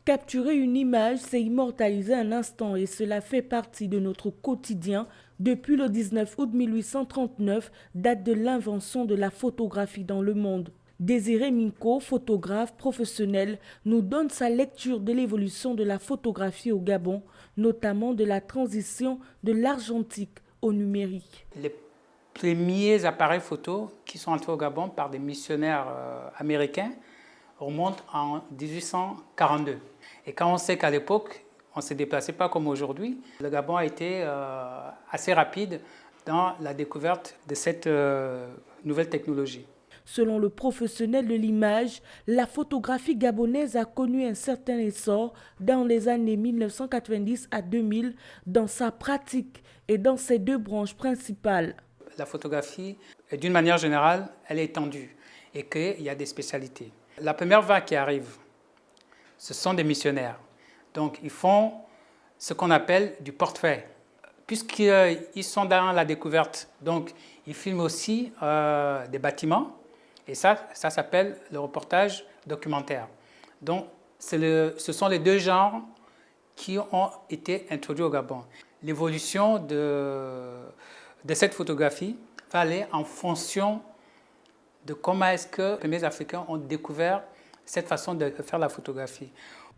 Capturer une image, c'est immortaliser un instant et cela fait partie de notre quotidien depuis le 19 août 1839, date de l'invention de la photographie dans le monde. Désiré Minko, photographe professionnel, nous donne sa lecture de l'évolution de la photographie au Gabon, notamment de la transition de l'argentique au numérique. Les premiers appareils photo qui sont entrés au Gabon par des missionnaires américains remontent en 1842. Et quand on sait qu'à l'époque, on ne se déplaçait pas comme aujourd'hui, le Gabon a été assez rapide dans la découverte de cette nouvelle technologie. Selon le professionnel de l'image, la photographie gabonaise a connu un certain essor dans les années 1990 à 2000 dans sa pratique et dans ses deux branches principales. La photographie, d'une manière générale, elle est étendue et qu'il y a des spécialités. La première vague qui arrive, ce sont des missionnaires. Donc, ils font ce qu'on appelle du portrait. Puisqu'ils sont dans la découverte, donc ils filment aussi des bâtiments. Et ça s'appelle le reportage documentaire. Donc, ce sont les deux genres qui ont été introduits au Gabon. L'évolution de cette photographie va aller en fonction de comment est-ce que les premiers Africains ont découvert cette façon de faire la photographie.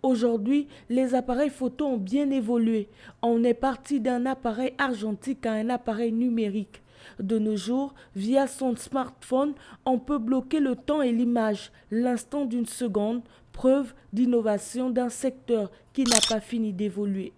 Aujourd'hui, les appareils photo ont bien évolué. On est parti d'un appareil argentique à un appareil numérique. De nos jours, via son smartphone, on peut bloquer le temps et l'image, l'instant d'une seconde, preuve d'innovation d'un secteur qui n'a pas fini d'évoluer.